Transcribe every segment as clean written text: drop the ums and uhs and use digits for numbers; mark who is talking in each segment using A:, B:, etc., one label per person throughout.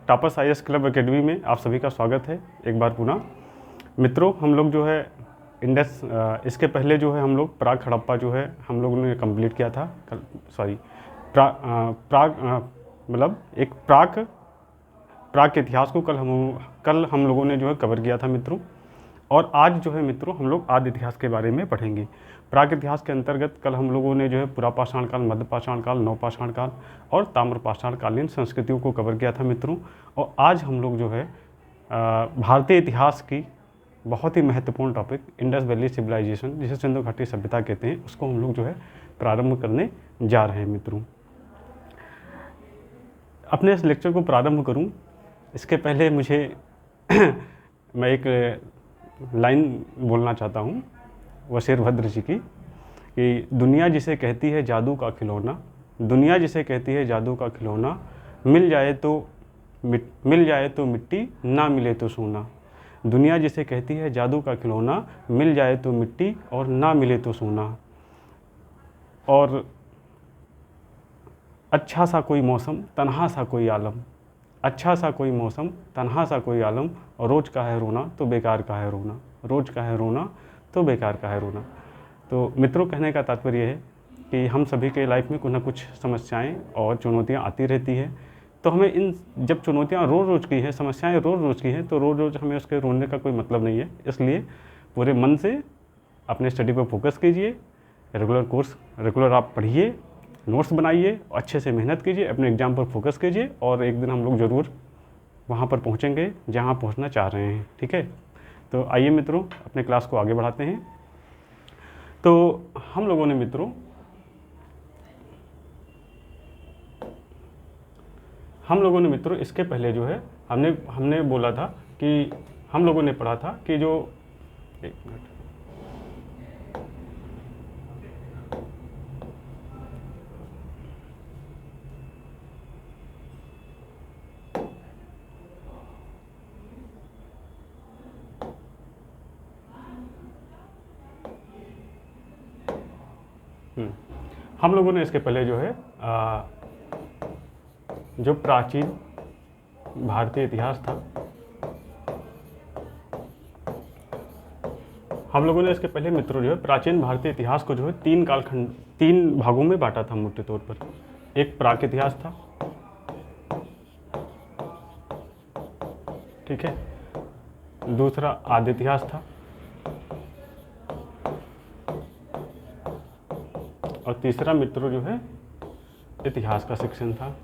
A: टापस IAS club academy में आप सभी का स्वागत है एक बार पुनः। मित्रों, हम लोग जो है इंडस इसके पहले जो है हम लोग प्राग हड़प्पा जो है हम लोगों ने कंप्लीट किया था। मतलब एक प्राग के इतिहास को कल हम लोगों ने जो है कवर किया था मित्रों। और आज जो है मित्रों हम लोग आदि इतिहास के बारे में पढ़ेंगे। प्राग इतिहास के अंतर्गत कल हम लोगों ने जो है पुरापाषाण काल, मध्य पाषाण काल, नवपाषाण काल और ताम्रपाषाण कालीन संस्कृतियों को कवर किया था मित्रों। और आज हम लोग जो है भारतीय इतिहास की बहुत ही महत्वपूर्ण टॉपिक इंडस वैली सिविलाइजेशन, जिसे सिंधु घाटी सभ्यता कहते हैं, उसको हम लोग जो है प्रारंभ करने जा रहे हैं मित्रों। अपने इस लेक्चर को प्रारंभ करूं इसके पहले मुझे मैं एक लाइन बोलना चाहता हूं वशीरभद्र जी की, कि दुनिया जिसे कहती है जादू का खिलौना, दुनिया जिसे कहती है जादू का खिलौना, मिल जाए तो मिट्टी, ना मिले तो सोना। दुनिया जिसे कहती है जादू का खिलौना, मिल जाए तो मिट्टी और ना मिले तो सोना। और अच्छा सा कोई मौसम, तन्हा सा कोई आलम, अच्छा सा कोई मौसम, तन्हा सा कोई आलम, और रोज़ का है रोना तो बेकार का है रोना, रोज़ का है रोना तो बेकार का है रोना। तो मित्रों, कहने का तात्पर्य है कि हम सभी के लाइफ में कुछ ना कुछ समस्याएं और चुनौतियां आती रहती है। तो हमें जब चुनौतियां रोज़ रोज़ की है, समस्याएं रोज़ रोज़ की हैं, तो रोज़ रोज़ हमें उसके रोने का कोई मतलब नहीं है। इसलिए पूरे मन से अपने स्टडी पर फोकस कीजिए, रेगुलर आप पढ़िए, नोट्स बनाइए, अच्छे से मेहनत कीजिए, अपने एग्ज़ाम पर फोकस कीजिए, और एक दिन हम लोग ज़रूर वहाँ पर पहुँचेंगे जहाँ पहुँचना चाह रहे हैं। ठीक है, तो आइए मित्रों अपने क्लास को आगे बढ़ाते हैं। तो हम लोगों ने मित्रों इसके पहले जो है हमने बोला था कि हम लोगों ने पढ़ा था कि जो एक मिनट हम लोगों ने इसके पहले जो है जो प्राचीन भारतीय इतिहास था, हम लोगों ने इसके पहले मित्रों जो है प्राचीन भारतीय इतिहास को जो है तीन भागों में बांटा था मोटे तौर पर। एक प्राक इतिहास था, ठीक है, दूसरा आदि इतिहास था, और तीसरा मित्रों जो है इतिहास का सेक्शन था।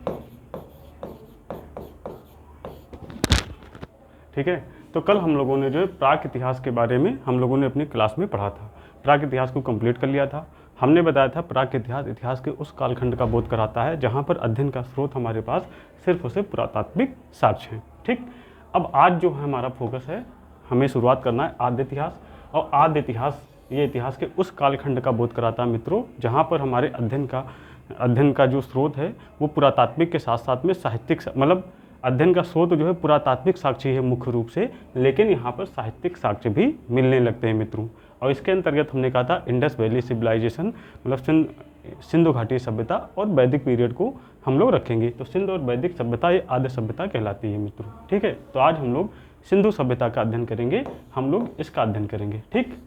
A: ठीक है, तो कल हम लोगों ने जो है प्राक इतिहास के बारे में हम लोगों ने अपनी क्लास में पढ़ा था। प्राक इतिहास को कंप्लीट कर लिया था। हमने बताया था प्राक इतिहास के उस कालखंड का बोध कराता है जहां पर अध्ययन का स्रोत हमारे पास सिर्फ और सिर्फ पुरातात्विक साक्ष्य हैं। ठीक, अब आज जो है हमारा फोकस है, हमें शुरुआत करना है आद्य इतिहास। और आद्य इतिहास ये इतिहास के उस कालखंड का बोध कराता है मित्रों जहाँ पर हमारे अध्ययन का जो स्रोत है वो पुरातात्विक के साथ साथ में साहित्यिक, मतलब अध्ययन का स्रोत जो है पुरातात्विक साक्ष्य है मुख्य रूप से, लेकिन यहाँ पर साहित्यिक साक्ष्य भी मिलने लगते हैं मित्रों। और इसके अंतर्गत हमने कहा था इंडस वैली सिविलाइजेशन, मतलब सिंधु घाटी सभ्यता और वैदिक पीरियड को हम लोग रखेंगे। तो सिंधु और वैदिक सभ्यता ये आद्य सभ्यता कहलाती है मित्रों। ठीक है, तो आज हम लोग सिंधु सभ्यता का अध्ययन करेंगे, हम लोग इसका अध्ययन करेंगे। ठीक,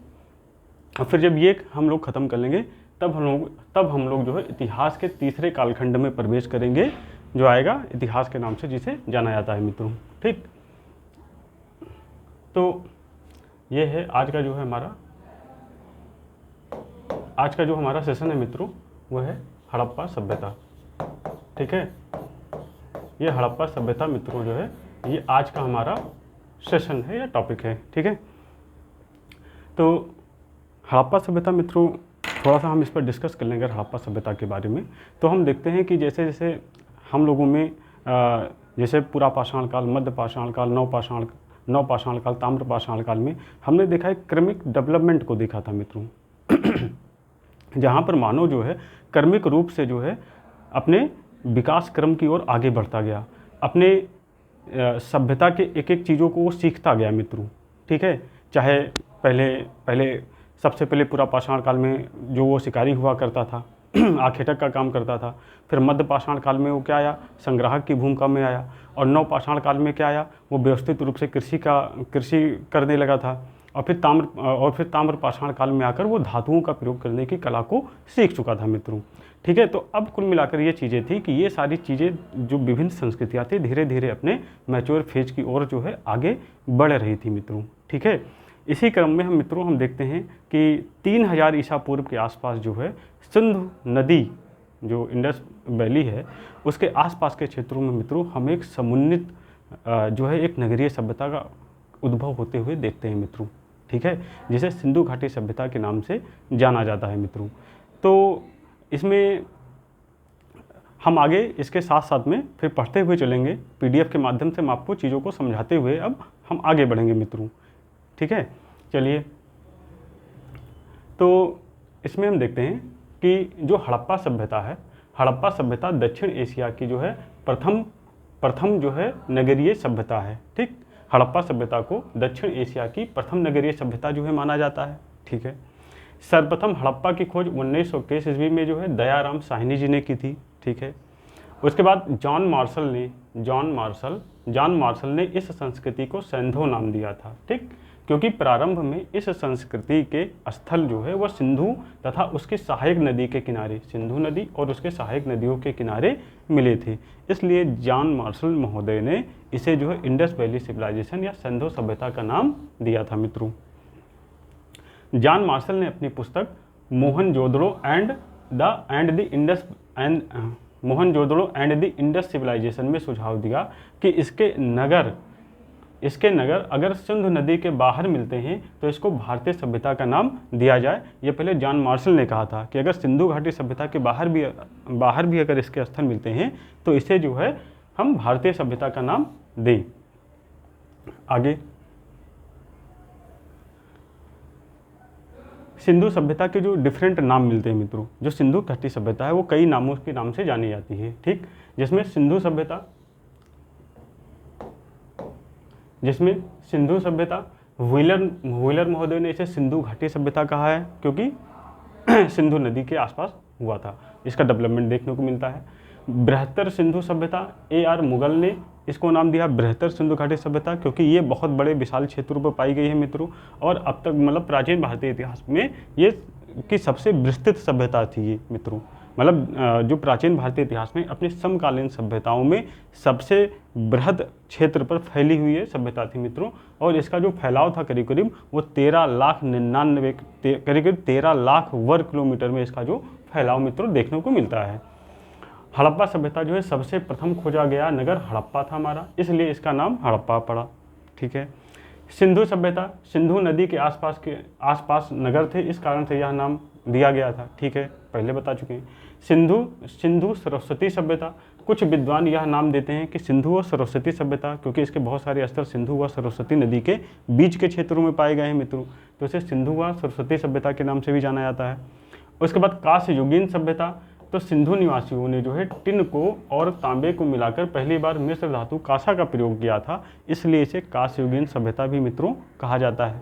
A: और फिर जब ये हम लोग ख़त्म कर लेंगे तब हम लोग जो है इतिहास के तीसरे कालखंड में प्रवेश करेंगे, जो आएगा इतिहास के नाम से जिसे जाना जाता है मित्रों। ठीक, तो ये है आज का जो हमारा सेशन है मित्रों, वो है हड़प्पा सभ्यता। ठीक है, ये हड़प्पा सभ्यता मित्रों जो है ये आज का हमारा सेशन है या टॉपिक है। ठीक है, तो हड़प्पा सभ्यता मित्रों थोड़ा सा हम इस पर डिस्कस कर लेंगे हड़प्पा सभ्यता के बारे में। तो हम देखते हैं कि जैसे जैसे हम लोगों में जैसे पुरापाषाण काल, मध्य पाषाण काल, नवपाषाण काल, ताम्रपाषाण काल में हमने देखा है क्रमिक डेवलपमेंट को देखा था मित्रों जहाँ पर मानव जो है क्रमिक रूप से जो है अपने विकास क्रम की ओर आगे बढ़ता गया, अपने सभ्यता के एक एक चीज़ों को वो सीखता गया मित्रों। ठीक है, चाहे पहले सबसे पहले पुरापाषाण काल में जो वो शिकारी हुआ करता था, आखेटक का काम करता था। फिर मध्य पाषाण काल में वो क्या आया, संग्राहक की भूमिका में आया। और नव पाषाण काल में क्या आया, वो व्यवस्थित रूप से कृषि करने लगा था। और फिर ताम्र पाषाण काल में आकर वो धातुओं का प्रयोग करने की कला को सीख चुका था मित्रों। ठीक है, तो अब कुल मिलाकर ये चीज़ें थी कि ये सारी चीज़ें जो विभिन्न संस्कृतियाँ थी धीरे धीरे अपने मैच्योर फेज की ओर जो है आगे बढ़ रही थी मित्रों। ठीक है, इसी क्रम में हम देखते हैं कि 3000 ईसा पूर्व के आसपास जो है सिंधु नदी जो इंडस वैली है उसके आसपास के क्षेत्रों में मित्रों हम एक समुन्नित जो है एक नगरीय सभ्यता का उद्भव होते हुए देखते हैं मित्रों। ठीक है, जिसे सिंधु घाटी सभ्यता के नाम से जाना जाता है मित्रों। तो इसमें हम आगे इसके साथ साथ में फिर पढ़ते हुए चलेंगे, पीडीएफ के माध्यम से हम आपको चीज़ों को समझाते हुए अब हम आगे बढ़ेंगे मित्रों। ठीक है, चलिए, तो इसमें हम देखते हैं कि जो हड़प्पा सभ्यता है, हड़प्पा सभ्यता दक्षिण एशिया की जो है प्रथम जो है नगरीय सभ्यता है। ठीक, हड़प्पा सभ्यता को दक्षिण एशिया की प्रथम नगरीय सभ्यता जो है माना जाता है। ठीक है, सर्वप्रथम हड़प्पा की खोज 1921 ईस्वी में जो है दयाराम साहनी जी ने की थी। ठीक है, उसके बाद जॉन मार्शल ने इस संस्कृति को सैंधो नाम दिया था। ठीक, क्योंकि प्रारंभ में इस संस्कृति के स्थल जो है वह सिंधु तथा उसकी सहायक नदी के किनारे, सिंधु नदी और उसके सहायक नदियों के किनारे मिले थे। इसलिए जॉन मार्शल महोदय ने इसे जो है इंडस वैली सिविलाइजेशन या सिंधु सभ्यता का नाम दिया था मित्रों। जॉन मार्शल ने अपनी पुस्तक Mohenjodaro and the Indus civilization में सुझाव दिया कि इसके नगर अगर सिंधु नदी के बाहर मिलते हैं तो इसको भारतीय सभ्यता का नाम दिया जाए। ये पहले जॉन मार्शल ने कहा था कि अगर सिंधु घाटी सभ्यता के बाहर भी अगर इसके स्थल मिलते हैं तो इसे जो है हम भारतीय सभ्यता का नाम दें। आगे सिंधु सभ्यता के जो डिफरेंट नाम मिलते हैं मित्रों, जो सिंधु घाटी सभ्यता है वो कई नामों के नाम से जानी जाती है। ठीक, जिसमें सिंधु सभ्यता व्हीलर महोदय ने इसे सिंधु घाटी सभ्यता कहा है क्योंकि सिंधु नदी के आसपास हुआ था, इसका डेवलपमेंट देखने को मिलता है। बृहत्तर सिंधु सभ्यता AR मुगल ने इसको नाम दिया बृहत्तर सिंधु घाटी सभ्यता क्योंकि ये बहुत बड़े विशाल क्षेत्रों पर पाई गई है मित्रों, और अब तक मतलब प्राचीन भारतीय इतिहास में ये की सबसे विस्तृत सभ्यता थी ये मित्रों। मतलब जो प्राचीन भारतीय इतिहास में अपने समकालीन सभ्यताओं में सबसे बृहद क्षेत्र पर फैली हुई है सभ्यता थी मित्रों। और इसका जो फैलाव था करीब करीब वो 13 लाख वर्ग किलोमीटर में इसका जो फैलाव मित्रों देखने को मिलता है। हड़प्पा सभ्यता जो है सबसे प्रथम खोजा गया नगर हड़प्पा था हमारा, इसलिए इसका नाम हड़प्पा पड़ा। ठीक है, सिंधु सभ्यता सिंधु नदी के आसपास नगर थे, इस कारण से यह नाम दिया गया था। ठीक है, पहले बता चुके हैं। सिंधु सरस्वती सभ्यता, कुछ विद्वान यह नाम देते हैं कि सिंधु और सरस्वती सभ्यता क्योंकि इसके बहुत सारे स्तर सिंधु व सरस्वती नदी के बीच के क्षेत्रों में पाए गए हैं मित्रों, तो इसे सिंधु व सरस्वती सभ्यता के नाम से भी जाना जाता है। उसके बाद कांस्ययुगीन सभ्यता, तो सिंधु निवासियों ने जो है टिन को और तांबे को मिलाकर पहली बार मिश्र धातु कांसा का प्रयोग किया था, इसलिए इसे कांस्ययुगीन सभ्यता भी मित्रों कहा जाता है।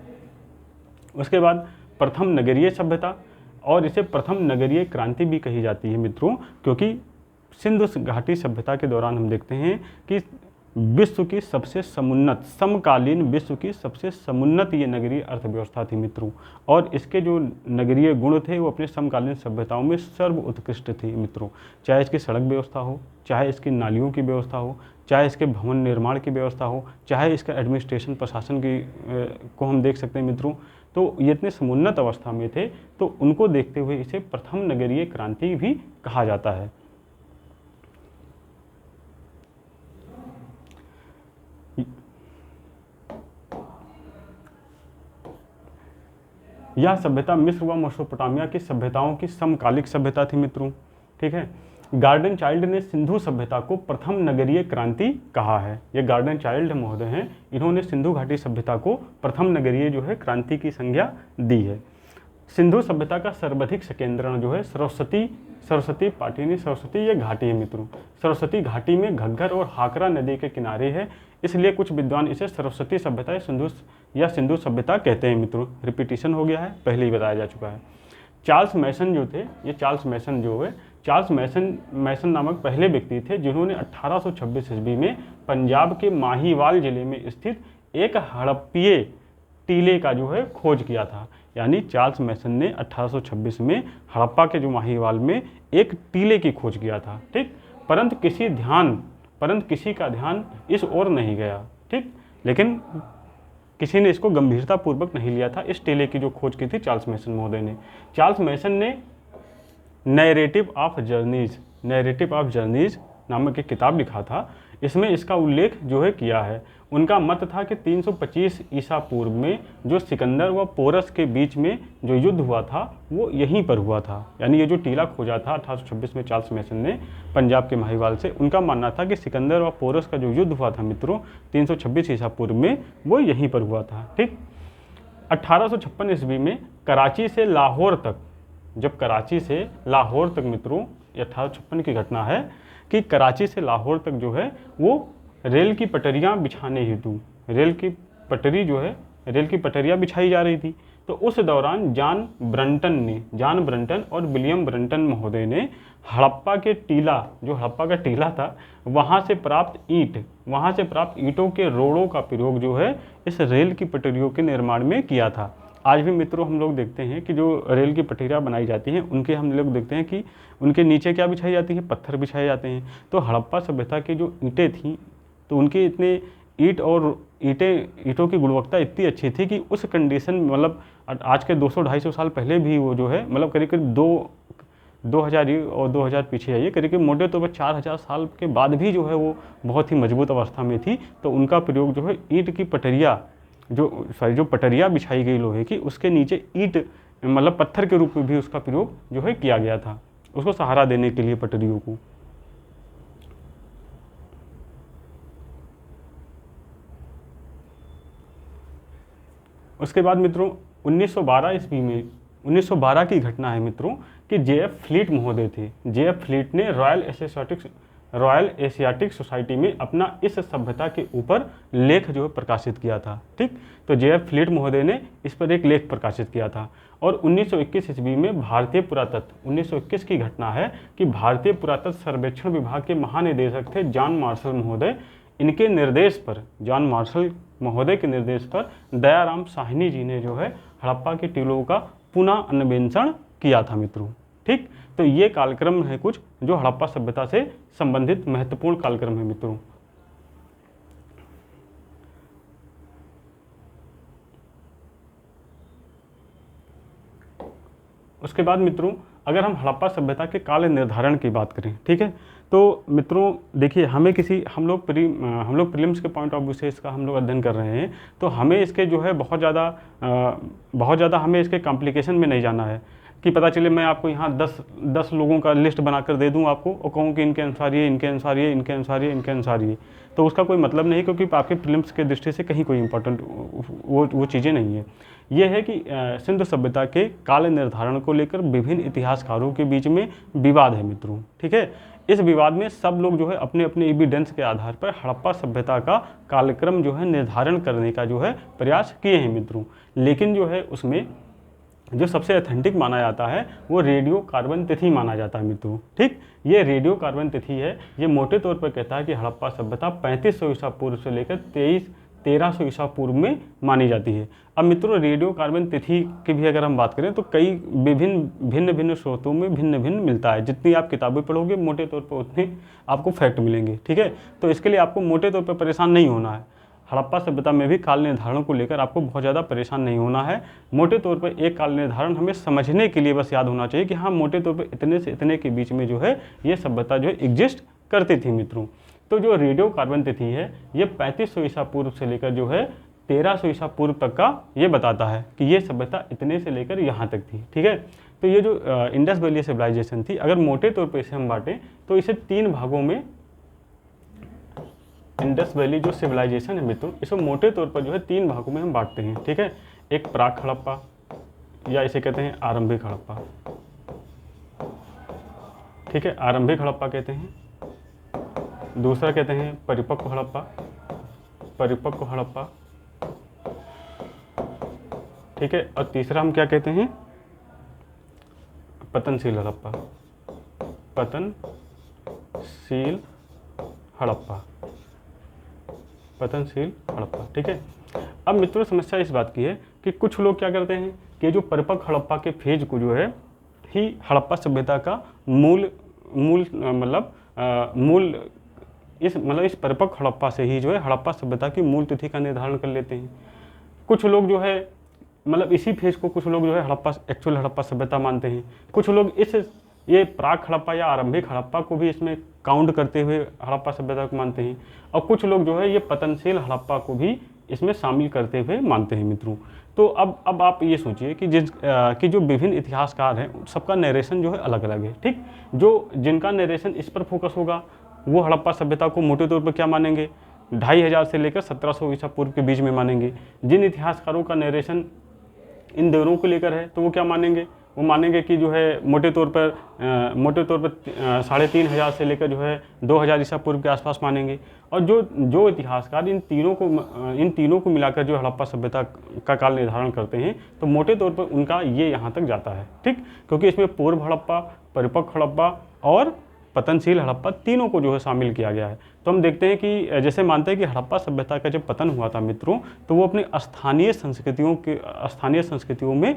A: उसके बाद प्रथम नगरीय सभ्यता, और इसे प्रथम नगरीय क्रांति भी कही जाती है मित्रों, क्योंकि सिंधु घाटी सभ्यता के दौरान हम देखते हैं कि समकालीन विश्व की सबसे समुन्नत ये नगरीय अर्थव्यवस्था थी मित्रों, और इसके जो नगरीय गुण थे वो अपने समकालीन सभ्यताओं में सर्वोत्कृष्ट थे मित्रों। चाहे इसकी सड़क व्यवस्था हो, चाहे इसकी नालियों की व्यवस्था हो, चाहे इसके भवन निर्माण की व्यवस्था हो, चाहे इसका एडमिनिस्ट्रेशन प्रशासन की को हम देख सकते हैं मित्रों, तो ये इतने समुन्नत अवस्था में थे, तो उनको देखते हुए इसे प्रथम नगरीय क्रांति भी कहा जाता है। यह सभ्यता मिस्र व मेसोपोटामिया की सभ्यताओं की समकालिक सभ्यता थी मित्रों। ठीक है, गार्डन चाइल्ड ने सिंधु सभ्यता को प्रथम नगरीय क्रांति कहा है। ये गार्डन चाइल्ड महोदय हैं, इन्होंने सिंधु घाटी सभ्यता को प्रथम नगरीय जो है क्रांति की संज्ञा दी है। सिंधु सभ्यता का सर्वाधिक संकेंद्रण जो है सरस्वती पाटिनी सरस्वती ये घाटी है मित्रों। सरस्वती घाटी में घग्गर और हाकरा नदी के किनारे है, इसलिए कुछ विद्वान इसे सरस्वती सभ्यता या सिंधु सभ्यता कहते हैं मित्रों। रिपीटिशन हो गया है, पहले ही बताया जा चुका है। चार्ल्स मैसन जो थे, ये चार्ल्स मैसन जो है, चार्ल्स मैसन नामक पहले व्यक्ति थे जिन्होंने 1826 ईस्वी में पंजाब के माहीवाल जिले में स्थित एक हड़प्पीय टीले का जो है खोज किया था। यानी चार्ल्स मैसन ने 1826 में हड़प्पा के जो माहीवाल में एक टीले की खोज किया था, ठीक। परंतु किसी का ध्यान इस ओर नहीं गया, ठीक। लेकिन किसी ने इसको गंभीरतापूर्वक नहीं लिया था, इस टीले की जो खोज की थी चार्ल्स मैसन महोदय ने। चार्ल्स मैसन ने नैरेटिव ऑफ जर्नीज नामक एक किताब लिखा था। इसमें इसका उल्लेख जो है किया है। उनका मत था कि 325 ईसा पूर्व में जो सिकंदर व पोरस के बीच में जो युद्ध हुआ था वो यहीं पर हुआ था। यानी ये जो टीला खोजा था 1826 में चार्ल्स मैसन ने पंजाब के माहीवाल से, उनका मानना था कि सिकंदर व पोरस का जो युद्ध हुआ था मित्रों 326 ईसा पूर्व में, वो यहीं पर हुआ था, ठीक। 1856 ईस्वी में कराची से लाहौर तक, जब कराची से लाहौर तक मित्रों, 1856 की घटना है कि कराची से लाहौर तक जो है वो रेल की पटरियां बिछाने हेतु रेल की पटरियां बिछाई जा रही थी। तो उस दौरान जॉन ब्रंटन और विलियम ब्रंटन महोदय ने हड़प्पा का टीला था, वहाँ से प्राप्त ईंटों के रोड़ों का प्रयोग जो है इस रेल की पटरियों के निर्माण में किया था। आज भी मित्रों हम लोग देखते हैं कि जो रेल की पटरियाँ बनाई जाती हैं उनके हम लोग देखते हैं कि उनके नीचे क्या बिछाई जाती है, पत्थर बिछाए जाते हैं। तो हड़प्पा सभ्यता की जो ईंटें थीं तो उनके इतने ईंटों की गुणवत्ता इतनी अच्छी थी कि उस कंडीशन में, मतलब आज के 200-250 साल पहले भी वो जो है, मतलब करीब 2000 और 2000 पीछे आइए, करीब मोटे तौर पर 4000 साल के बाद भी जो है वो बहुत ही मजबूत अवस्था में थी। तो उनका प्रयोग जो है ईंट की पटरिया जो पटरियाँ बिछाई गई लोहे की, उसके नीचे ईंट मतलब पत्थर के रूप में भी उसका प्रयोग जो है किया गया था, उसको सहारा देने के लिए पटरियों को। उसके बाद मित्रों 1912 की घटना है मित्रों कि जे.एफ. फ्लीट महोदय थे। जे.एफ. फ्लीट ने रॉयल एशियाटिक सोसाइटी में अपना इस सभ्यता के ऊपर लेख जो है प्रकाशित किया था, ठीक। तो जे.एफ. फ्लीट महोदय ने इस पर एक लेख प्रकाशित किया था। और 1921 ईस्वी में 1921 की घटना है कि भारतीय पुरातत्व सर्वेक्षण विभाग के महानिदेशक थे जॉन मार्शल महोदय। इनके निर्देश पर, जॉन मार्शल महोदय के निर्देश पर दयाराम साहनी जी ने जो है हड़प्पा के टीलों का पुनः अन्वेषण किया था मित्रों, ठीक। तो ये कालक्रम है कुछ जो हड़प्पा सभ्यता से संबंधित महत्वपूर्ण कालक्रम है मित्रों। उसके बाद मित्रों अगर हम हड़प्पा सभ्यता के काल निर्धारण की बात करें, ठीक है, तो मित्रों देखिए हम लोग प्रीलिम्स के पॉइंट ऑफ व्यू से इसका हम लोग अध्ययन कर रहे हैं, तो हमें इसके जो है बहुत ज़्यादा हमें इसके कॉम्प्लिकेशन में नहीं जाना है कि पता चले मैं आपको यहाँ 10 लोगों का लिस्ट बनाकर दे दूँ आपको और कहूँ कि इनके अनुसार ये, इनके अनुसार ये, इनके अनुसार ये, इनके अनुसार ये, तो उसका कोई मतलब नहीं, क्योंकि आपके प्रीलिम्स के दृष्टि से कहीं कोई इंपॉर्टेंट वो चीज़ें नहीं है। ये है कि सिंधु सभ्यता के काल निर्धारण को लेकर विभिन्न इतिहासकारों के बीच में विवाद है मित्रों, ठीक है। इस विवाद में सब लोग जो है अपने अपने एविडेंस के आधार पर हड़प्पा सभ्यता का कालक्रम जो है निर्धारण करने का जो है प्रयास किए हैं मित्रों। लेकिन जो है उसमें जो सबसे ऑथेंटिक माना जाता है वो रेडियो कार्बन तिथि माना जाता है मित्रों, ठीक। ये रेडियो कार्बन तिथि है, ये मोटे तौर पर कहता है कि हड़प्पा सभ्यता 3500 ईसा पूर्व से लेकर 1300 ईसा पूर्व में मानी जाती है। अब मित्रों रेडियो कार्बन तिथि की भी अगर हम बात करें तो कई भिन्न स्रोतों में भिन्न मिलता है। जितनी आप किताबें पढ़ोगे मोटे तौर पर उतने आपको फैक्ट मिलेंगे, ठीक है। तो इसके लिए आपको मोटे तौर पर परेशान नहीं होना है। हड़प्पा सभ्यता में भी काल निर्धारण को लेकर आपको बहुत ज़्यादा परेशान नहीं होना है। मोटे तौर पर एक काल निर्धारण हमें समझने के लिए बस याद होना चाहिए कि हाँ मोटे तौर पर इतने से इतने के बीच में जो है ये सभ्यता जो है एग्जिस्ट करती थी मित्रों। तो जो रेडियो कार्बन तिथि है ये 3500 ईसा पूर्व से लेकर जो है 1300 ईसा पूर्व तक का ये बताता है कि ये सभ्यता इतने से लेकर यहाँ तक थी, ठीक है। तो ये जो इंडस वैली सिविलाइजेशन थी, अगर मोटे तौर पर इसे हम बांटें तो इसे 3 भागों में, इंडस वैली जो सिविलाइजेशन है मित्रों इसे मोटे तौर पर जो है 3 भागों में हम बांटते हैं, ठीक है। एक प्राक हड़प्पा या इसे कहते हैं आरंभिक हड़प्पा, ठीक है, आरंभिक हड़प्पा कहते हैं। दूसरा कहते हैं परिपक्व हड़प्पा, ठीक है। और तीसरा हम क्या कहते हैं, पतनशील हड़प्पा, पतनशील हड़प्पा, पतनशील हड़प्पा। ठीक है। अब मित्रों समस्या इस बात की है कि कुछ लोग क्या करते हैं कि जो परिपक्व हड़प्पा के फेज को जो है ही हड़प्पा सभ्यता का मूल इस परिपक्व हड़प्पा से ही जो है हड़प्पा सभ्यता की मूल तिथि का निर्धारण कर लेते हैं। कुछ लोग जो है मतलब इसी फेज को कुछ लोग जो है एक्चुअल हड़प्पा सभ्यता मानते हैं। कुछ लोग ये प्राक हड़प्पा या आरंभिक हड़प्पा को भी इसमें काउंट करते हुए हड़प्पा सभ्यता को मानते हैं, और कुछ लोग जो है ये पतनशील हड़प्पा को भी इसमें शामिल करते हुए मानते हैं मित्रों। तो अब आप ये सोचिए कि जो विभिन्न इतिहासकार हैं सबका नरेशन जो है अलग अलग है। ठीक, जिनका नरेशन इस पर फोकस होगा वो हड़प्पा सभ्यता को मोटे तौर पर क्या मानेंगे, 2500 से लेकर 1700 ईसा पूर्व के बीच में मानेंगे। जिन इतिहासकारों का नरेशन इन दौरों को लेकर है तो वो क्या मानेंगे, वो मानेंगे कि जो है मोटे तौर पर 3500 से लेकर जो है 2000 ईसा पूर्व के आसपास मानेंगे। और जो इतिहासकार इन तीनों को मिलाकर जो हड़प्पा सभ्यता का काल निर्धारण करते हैं तो मोटे तौर पर उनका ये यहाँ तक जाता है। ठीक, क्योंकि इसमें पूर्व हड़प्पा, परिपक्व हड़प्पा और पतनशील हड़प्पा तीनों को जो है शामिल किया गया है। तो हम देखते हैं कि जैसे मानते हैं कि हड़प्पा सभ्यता का जब पतन हुआ था मित्रों तो वो अपने स्थानीय संस्कृतियों में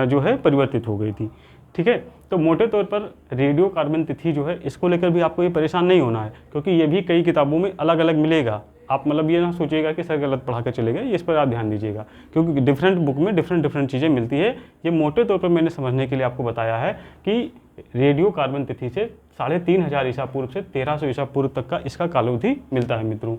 A: जो है परिवर्तित हो गई थी। ठीक है, तो मोटे तौर पर रेडियो कार्बन तिथि जो है इसको लेकर भी आपको ये परेशान नहीं होना है, क्योंकि ये भी कई किताबों में अलग अलग मिलेगा। आप मतलब ये ना सोचिएगा कि सर गलत पढ़ा कर चले गए, इस पर आप ध्यान दीजिएगा, क्योंकि डिफरेंट बुक में डिफरेंट चीज़ें मिलती है। ये मोटे तौर पर मैंने समझने के लिए आपको बताया है कि रेडियो कार्बन तिथि से 3500 ईसा पूर्व से 1300 ईसा पूर्व तक का इसका कालावधि मिलता है मित्रों।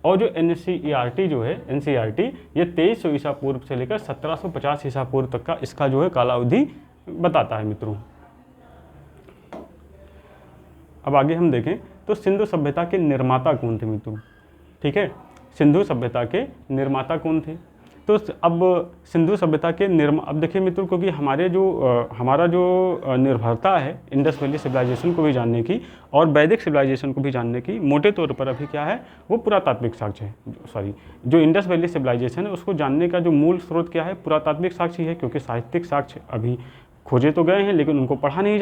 A: और जो NCERT जो है NCERT ये 2300 ईसा पूर्व से लेकर 1750 ईसा पूर्व तक का इसका जो है कालावधि बताता है मित्रों। अब आगे हम देखें तो सिंधु सभ्यता के निर्माता कौन थे मित्रों। ठीक है, सिंधु सभ्यता के निर्माता कौन थे। तो अब सिंधु सभ्यता के अब देखिए मित्रों, क्योंकि हमारा जो निर्भरता है इंडस वैली सिविलाइजेशन को भी जानने की और वैदिक सिविलाइजेशन को भी जानने की, मोटे तौर पर अभी क्या है वो पुरातात्विक साक्ष्य है। जो इंडस वैली सिविलाइजेशन है उसको जानने का जो मूल स्रोत क्या है, पुरातात्विक साक्ष्य है, क्योंकि साहित्यिक साक्ष्य अभी खोजे तो गए हैं लेकिन उनको पढ़ा नहीं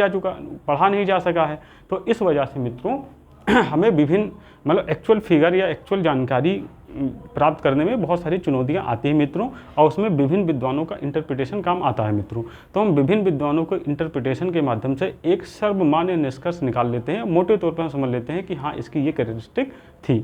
A: जा सका है। तो इस वजह से मित्रों हमें विभिन्न मतलब एक्चुअल फिगर या एक्चुअल जानकारी प्राप्त करने में बहुत सारी चुनौतियां आती हैं मित्रों, और उसमें विभिन्न विद्वानों का इंटरप्रिटेशन काम आता है मित्रों। तो हम विभिन्न विद्वानों को इंटरप्रिटेशन के माध्यम से एक सर्वमान्य निष्कर्ष निकाल लेते हैं। मोटे तौर पर हम समझ लेते हैं कि हाँ इसकी ये कैरेक्टरिस्टिक थी।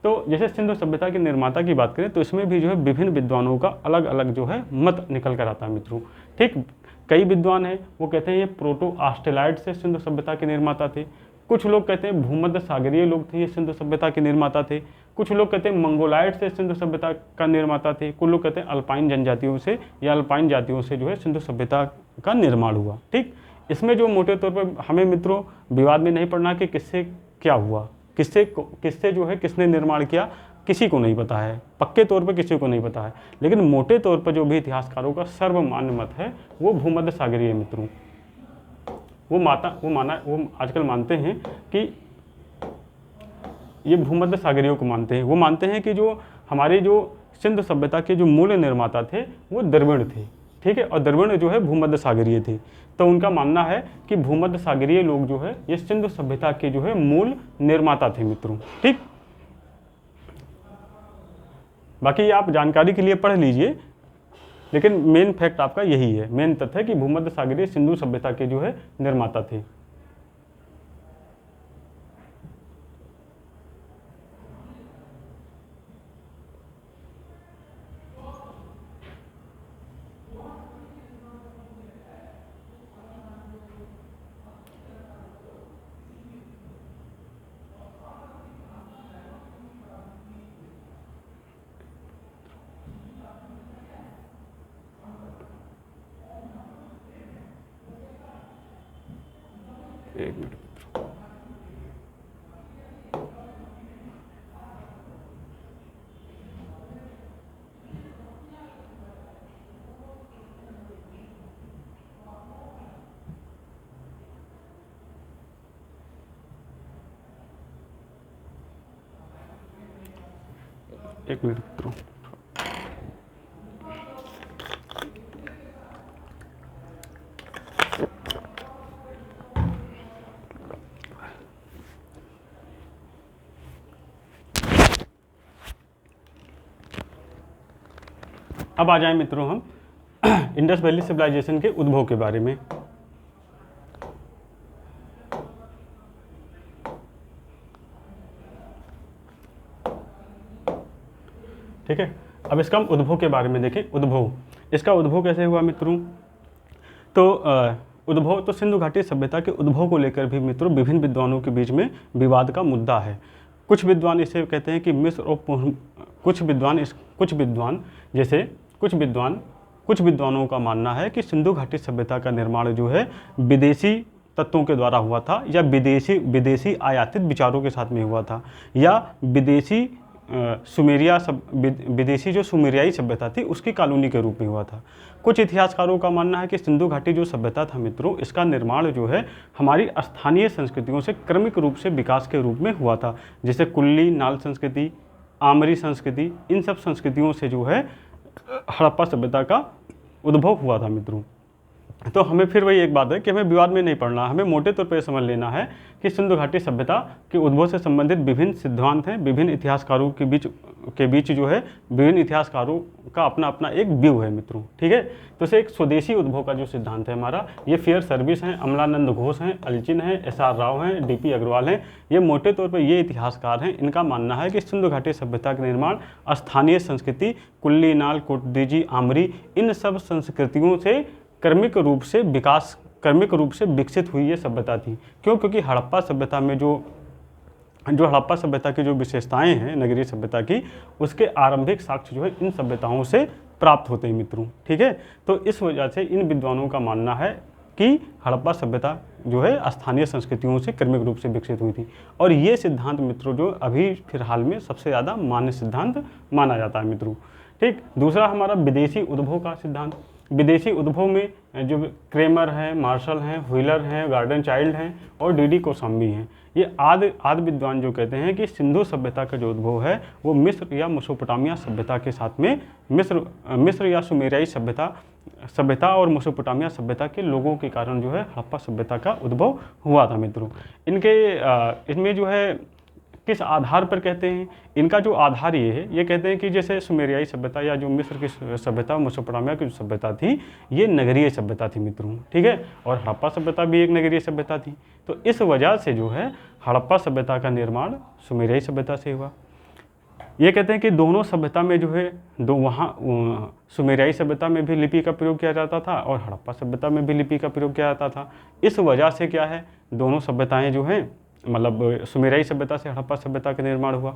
A: तो जैसे सिंधु सभ्यता के निर्माता की बात करें तो इसमें भी जो है विभिन्न विद्वानों का अलग अलग जो है मत निकल कर आता है मित्रों। ठीक, कई विद्वान हैं वो कहते हैं ये प्रोटो ऑस्ट्रेलाइड से सिंधु सभ्यता के निर्माता थे। कुछ लोग कहते हैं भूमध्य सागरीय लोग थे ये सिंधु सभ्यता के निर्माता थे। कुछ लोग कहते हैं मंगोलाइड से सिंधु सभ्यता का निर्माता थे। कुछ लोग कहते हैं अल्पाइन जनजातियों से या अल्पाइन जातियों से जो है सिंधु सभ्यता का निर्माण हुआ। ठीक, इसमें जो मोटे तौर पर हमें मित्रों विवाद में नहीं पड़ना कि किससे क्या हुआ, किससे जो है किसने निर्माण किया, किसी को नहीं पता है, पक्के तौर पर किसी को नहीं पता है। लेकिन मोटे तौर पर जो भी इतिहासकारों का सर्वमान्य मत है वो भूमध्य सागरीय मित्रों। वो आजकल मानते हैं कि ये भूमध्य सागरीय को मानते हैं। वो मानते हैं कि जो हमारे जो सिंधु सभ्यता के जो मूल निर्माता थे वो द्रविड़ थे। ठीक है, और द्रविड़ जो है भूमध्य सागरीय थे। तो उनका मानना है कि भूमध्य सागरीय लोग जो है ये सिंधु सभ्यता के जो है मूल निर्माता थे मित्रों। ठीक, बाकी आप जानकारी के लिए पढ़ लीजिए, लेकिन मेन फैक्ट आपका यही है, मेन तथ्य है कि भूमध्य सागरीय सिंधु सभ्यता के जो है निर्माता थे। एक मिनट। एक मिनट मित्रों। अब आ जाए मित्रों हम इंडस वैली सिविलाइजेशन के उद्भव के बारे में। ठीक है, अब इसका हम उद्भव के बारे में देखें। उद्भव, इसका उद्भव कैसे हुआ मित्रों? तो उद्भव तो सिंधु घाटी सभ्यता के उद्भव को लेकर भी मित्रों विभिन्न विद्वानों के बीच में विवाद का मुद्दा है। कुछ विद्वान इसे कहते हैं कि मिस्र और कुछ विद्वानों का मानना है कि सिंधु घाटी सभ्यता का निर्माण जो है विदेशी तत्वों के द्वारा हुआ था, या विदेशी आयातित विचारों के साथ में हुआ था, या विदेशी जो सुमेरियाई सभ्यता थी उसकी कॉलोनी के रूप में हुआ था। कुछ इतिहासकारों का मानना है कि सिंधु घाटी जो सभ्यता था मित्रों, इसका निर्माण जो है हमारी स्थानीय संस्कृतियों से क्रमिक रूप से विकास के रूप में हुआ था, जैसे कुल्ली नाल संस्कृति, आमरी संस्कृति, इन सब संस्कृतियों से जो है हड़प्पा सभ्यता का उद्भव हुआ था मित्रों। तो हमें फिर वही एक बात है कि हमें विवाद में नहीं पड़ना, हमें मोटे तौर पर समझ लेना है कि सिंधु घाटी सभ्यता के उद्भव से संबंधित विभिन्न सिद्धांत हैं, विभिन्न इतिहासकारों के बीच जो है विभिन्न इतिहासकारों का अपना अपना एक व्यू है मित्रों। ठीक है, तो इसे एक स्वदेशी उद्भव का जो सिद्धांत है हमारा, ये फेयर सर्विस हैं, अमलानंद घोष हैं, अल्चिन हैं, SR राव हैं, DP अग्रवाल हैं, ये मोटे तौर पर ये इतिहासकार हैं। इनका मानना है कि सिंधु घाटी सभ्यता का निर्माण स्थानीय संस्कृति कुल्ली नाल कोटदीजी आमरी इन सब संस्कृतियों से क्रमिक रूप से विकसित हुई ये सभ्यता थी। क्यों? क्योंकि हड़प्पा सभ्यता में जो हड़प्पा सभ्यता की जो विशेषताएं हैं नगरीय सभ्यता की, उसके आरंभिक साक्ष्य जो है इन सभ्यताओं से प्राप्त होते हैं मित्रों। ठीक है, तो इस वजह से इन विद्वानों का मानना है कि हड़प्पा सभ्यता जो है स्थानीय संस्कृतियों से क्रमिक रूप से विकसित हुई थी। और ये सिद्धांत मित्रों जो अभी फिलहाल में सबसे ज़्यादा मान्य सिद्धांत माना जाता है मित्रों। ठीक, दूसरा हमारा विदेशी उद्भव का सिद्धांत। विदेशी उद्भव में जो क्रेमर हैं, मार्शल हैं, व्हीलर हैं, गार्डन चाइल्ड हैं और DD कोसाम्बी हैं, ये आदि विद्वान जो कहते हैं कि सिंधु सभ्यता का जो उद्भव है वो मिस्र या मेसोपोटामिया सभ्यता के साथ में मिस्र या सुमेरियाई सभ्यता और मेसोपोटामिया सभ्यता के लोगों के कारण जो है हड़प्पा सभ्यता का उद्भव हुआ था मित्रों। इसमें जो है किस आधार पर कहते हैं, इनका जो आधार ये है, ये कहते हैं कि जैसे सुमेरियाई सभ्यता या जो मिस्र की सभ्यता मेसोपोटामिया की जो सभ्यता थी ये नगरीय सभ्यता थी मित्रों। ठीक है, और हड़प्पा सभ्यता भी एक नगरीय सभ्यता थी। तो इस वजह से जो है हड़प्पा सभ्यता का निर्माण सुमेरियाई सभ्यता से हुआ। ये कहते हैं कि दोनों सभ्यता में जो है वहाँ सुमेरियाई सभ्यता में भी लिपि का प्रयोग किया जाता था और हड़प्पा सभ्यता में भी लिपि का प्रयोग किया जाता था। इस वजह से क्या है, दोनों सभ्यताएँ जो हैं मतलब सुमेरियाई सभ्यता से हड़प्पा सभ्यता का निर्माण हुआ।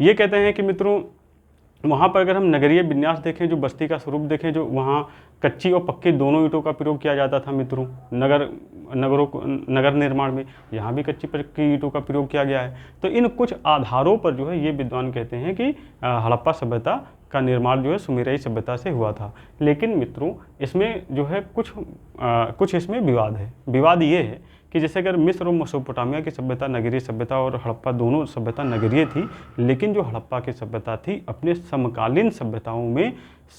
A: ये कहते हैं कि मित्रों वहाँ पर अगर हम नगरीय विन्यास देखें, जो बस्ती का स्वरूप देखें, जो वहाँ कच्ची और पक्की दोनों ईंटों का प्रयोग किया जाता था मित्रों नगर निर्माण में, यहाँ भी कच्ची पक्की ईंटों का प्रयोग किया गया है। तो इन कुछ आधारों पर जो है ये विद्वान कहते हैं कि हड़प्पा सभ्यता का निर्माण जो है सुमेरियाई सभ्यता से हुआ था। लेकिन मित्रों इसमें जो है कुछ इसमें विवाद है। विवाद ये है कि जैसे अगर मिस्र और मेसोपोटामिया की सभ्यता नगरीय सभ्यता और हड़प्पा दोनों सभ्यता नगरीय थी, लेकिन जो हड़प्पा की सभ्यता थी अपने समकालीन सभ्यताओं में